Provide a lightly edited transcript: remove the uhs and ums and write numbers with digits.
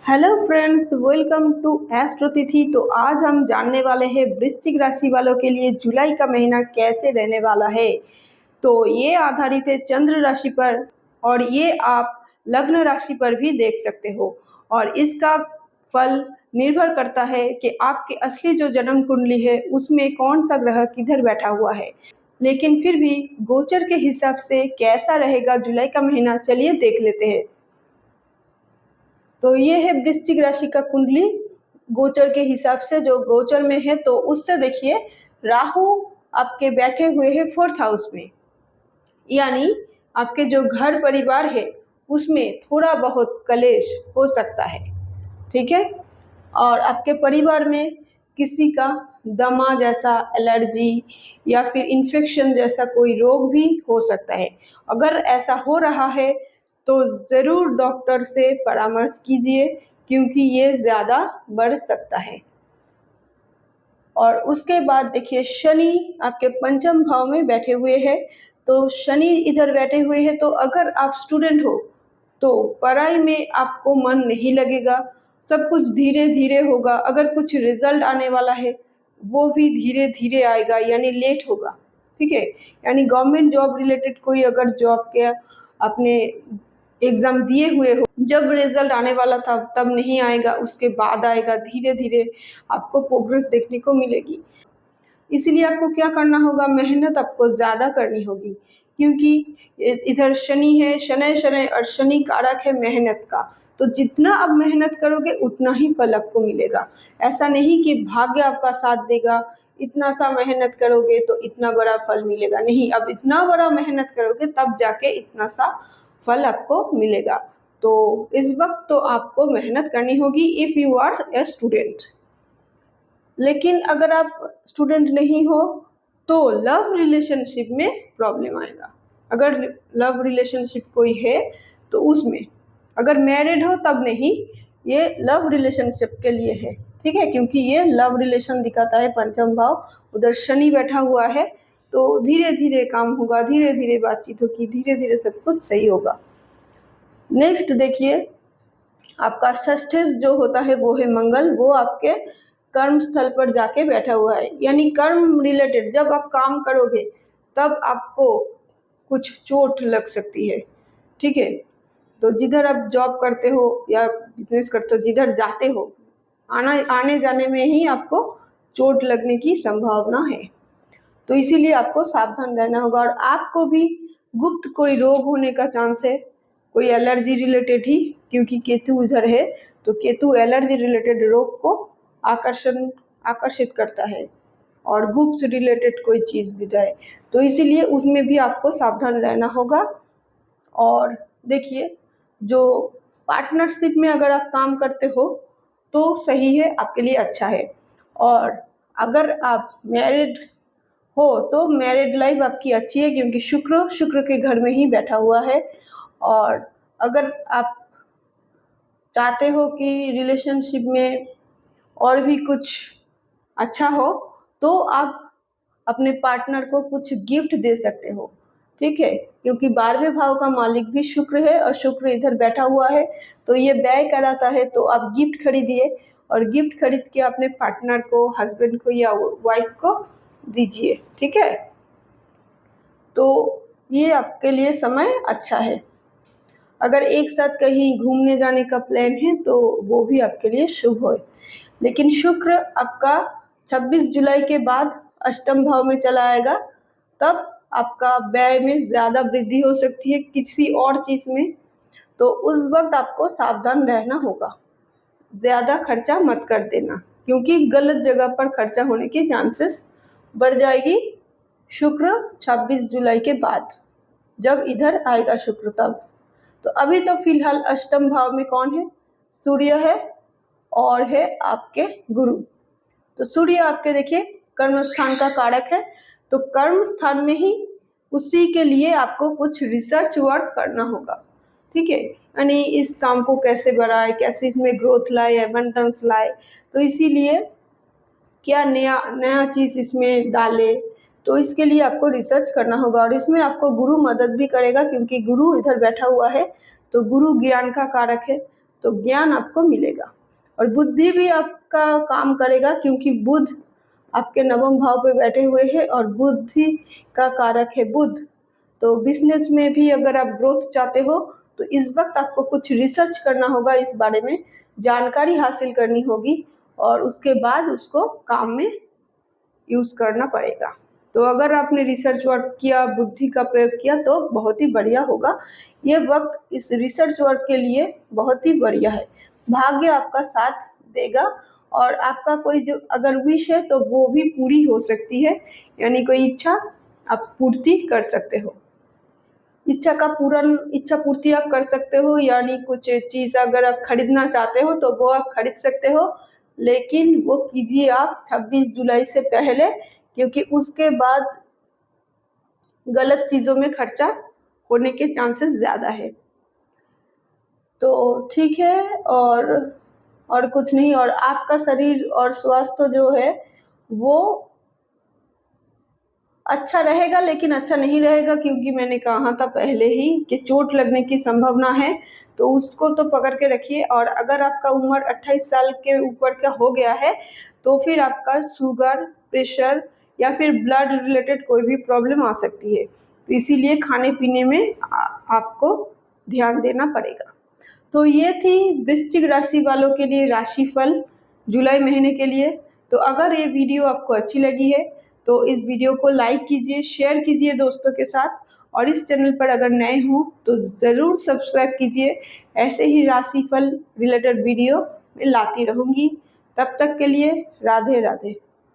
Hello friends, welcome to Astrotithi. तो आज हम जानने वाले हैं वृश्चिक राशि वालों के लिए जुलाई का महीना कैसे रहने वाला है। तो ये आधारित है चंद्र राशि पर और ये आप लग्न राशि पर भी देख सकते हो। और इसका फल निर्भर करता है कि आपके असली जो जन्म कुंडली है उसमें कौन सा ग्रह किधर बैठा हुआ है। लेकिन फिर भी गोचर के हिसाब से कैसा रहेगा जुलाई का महीना, चलिए देख लेते हैं। तो ये है वृश्चिक राशि का कुंडली गोचर के हिसाब से, जो गोचर में है। तो उससे देखिए, राहु आपके बैठे हुए हैं 4th हाउस में, यानी आपके जो घर परिवार है उसमें थोड़ा बहुत कलेश हो सकता है, ठीक है। और आपके परिवार में किसी का दमा जैसा एलर्जी या फिर इन्फेक्शन जैसा कोई रोग भी हो सकता है। अगर ऐसा हो रहा है तो ज़रूर डॉक्टर से परामर्श कीजिए, क्योंकि ये ज़्यादा बढ़ सकता है। और उसके बाद देखिए, शनि आपके पंचम भाव में बैठे हुए हैं। तो शनि इधर बैठे हुए हैं, तो अगर आप स्टूडेंट हो तो पढ़ाई में आपको मन नहीं लगेगा, सब कुछ धीरे धीरे होगा। अगर कुछ रिजल्ट आने वाला है वो भी धीरे धीरे आएगा, यानी लेट होगा, ठीक है। यानी गवर्नमेंट जॉब रिलेटेड कोई अगर जॉब के अपने एग्ज़ाम दिए हुए हो, जब रिजल्ट आने वाला था तब नहीं आएगा, उसके बाद आएगा। धीरे धीरे आपको प्रोग्रेस देखने को मिलेगी। इसीलिए आपको क्या करना होगा, मेहनत आपको ज़्यादा करनी होगी, क्योंकि इधर शनि है, शनै शनै और शनि कारक है मेहनत का। तो जितना आप मेहनत करोगे उतना ही फल आपको मिलेगा। ऐसा नहीं कि भाग्य आपका साथ देगा, इतना सा मेहनत करोगे तो इतना बड़ा फल मिलेगा, नहीं। अब इतना बड़ा मेहनत करोगे तब जाके इतना सा फल आपको मिलेगा। तो इस वक्त तो आपको मेहनत करनी होगी if you are a student. लेकिन अगर आप स्टूडेंट नहीं हो तो लव रिलेशनशिप में प्रॉब्लम आएगा। अगर लव रिलेशनशिप कोई है तो उसमें, अगर मैरिड हो तब नहीं, ये लव रिलेशनशिप के लिए है, ठीक है। क्योंकि ये लव रिलेशन दिखाता है पंचम भाव, उधर शनि बैठा हुआ है। तो धीरे धीरे काम होगा, धीरे धीरे बातचीत होगी, धीरे धीरे सब कुछ सही होगा। नेक्स्ट देखिए, आपका षष्ठ जो होता है वो है मंगल। वो आपके कर्म स्थल पर जाके बैठा हुआ है, यानी कर्म रिलेटेड जब आप काम करोगे तब आपको कुछ चोट लग सकती है, ठीक है। तो जिधर आप जॉब करते हो या बिजनेस करते हो, जिधर जाते हो, आने जाने में ही आपको चोट लगने की संभावना है। तो इसीलिए आपको सावधान रहना होगा। और आपको भी गुप्त कोई रोग होने का चांस है, कोई एलर्जी रिलेटेड ही, क्योंकि केतु इधर है। तो केतु एलर्जी रिलेटेड रोग को आकर्षित करता है और गुप्त रिलेटेड कोई चीज़ दी जाए, तो इसीलिए उसमें भी आपको सावधान रहना होगा। और देखिए, जो पार्टनरशिप में अगर आप काम करते हो तो सही है, आपके लिए अच्छा है। और अगर आप मैरिड हो तो मैरिड लाइफ आपकी अच्छी है, क्योंकि शुक्र के घर में ही बैठा हुआ है। और अगर आप चाहते हो कि रिलेशनशिप में और भी कुछ अच्छा हो तो आप अपने पार्टनर को कुछ गिफ्ट दे सकते हो, ठीक है। क्योंकि 12वें भाव का मालिक भी शुक्र है और शुक्र इधर बैठा हुआ है, तो ये व्यय कराता है। तो आप गिफ्ट खरीदिए और गिफ्ट खरीद के अपने पार्टनर को, हस्बैंड को या वाइफ को दीजिए, ठीक है। तो ये आपके लिए समय अच्छा है। अगर एक साथ कहीं घूमने जाने का प्लान है तो वो भी आपके लिए शुभ हो। लेकिन शुक्र आपका 26 जुलाई के बाद अष्टम भाव में चला आएगा, तब आपका व्यय में ज़्यादा वृद्धि हो सकती है किसी और चीज़ में। तो उस वक्त आपको सावधान रहना होगा, ज़्यादा खर्चा मत कर देना, क्योंकि गलत जगह पर खर्चा होने के चांसेस बढ़ जाएगी। शुक्र 26 जुलाई के बाद जब इधर आएगा शुक्र, तब। तो अभी तो फिलहाल अष्टम भाव में कौन है, सूर्य है और है आपके गुरु। तो सूर्य आपके देखिए कर्म स्थान का कारक है, तो कर्म स्थान में ही उसी के लिए आपको कुछ रिसर्च वर्क करना होगा, ठीक है। यानी इस काम को कैसे बढ़ाए, कैसे इसमें ग्रोथ लाए, एबंडेंस लाए, तो इसीलिए क्या नया नया चीज़ इसमें डाले, तो इसके लिए आपको रिसर्च करना होगा। और इसमें आपको गुरु मदद भी करेगा, क्योंकि गुरु इधर बैठा हुआ है। तो गुरु ज्ञान का कारक है, तो ज्ञान आपको मिलेगा। और बुद्धि भी आपका काम करेगा, क्योंकि बुध आपके नवम भाव पे बैठे हुए हैं और बुद्धि का कारक है बुध। तो बिजनेस में भी अगर आप ग्रोथ चाहते हो तो इस वक्त आपको कुछ रिसर्च करना होगा, इस बारे में जानकारी हासिल करनी होगी और उसके बाद उसको काम में यूज़ करना पड़ेगा। तो अगर आपने रिसर्च वर्क किया, बुद्धि का प्रयोग किया तो बहुत ही बढ़िया होगा। ये वक्त इस रिसर्च वर्क के लिए बहुत ही बढ़िया है। भाग्य आपका साथ देगा और आपका कोई जो अगर विश है तो वो भी पूरी हो सकती है, यानी कोई इच्छा आप पूर्ति कर सकते हो। इच्छा पूर्ति आप कर सकते हो, यानी कुछ चीज़ अगर आप खरीदना चाहते हो तो वो आप खरीद सकते हो, लेकिन वो कीजिए आप 26 जुलाई से पहले, क्योंकि उसके बाद गलत चीज़ों में खर्चा होने के चांसेस ज़्यादा है। तो ठीक है, और कुछ नहीं। और आपका शरीर और स्वास्थ्य जो है वो अच्छा रहेगा, लेकिन अच्छा नहीं रहेगा, क्योंकि मैंने कहा था पहले ही कि चोट लगने की संभावना है, तो उसको तो पकड़ के रखिए। और अगर आपका उम्र 28 साल के ऊपर का हो गया है तो फिर आपका शुगर, प्रेशर या फिर ब्लड रिलेटेड कोई भी प्रॉब्लम आ सकती है, तो इसीलिए खाने पीने में आपको ध्यान देना पड़ेगा। तो ये थी वृश्चिक राशि वालों के लिए राशिफल जुलाई महीने के लिए। तो अगर ये वीडियो आपको अच्छी लगी है तो इस वीडियो को लाइक कीजिए, शेयर कीजिए दोस्तों के साथ, और इस चैनल पर अगर नए हो तो ज़रूर सब्सक्राइब कीजिए। ऐसे ही राशिफल रिलेटेड वीडियो मैं लाती रहूँगी। तब तक के लिए राधे राधे।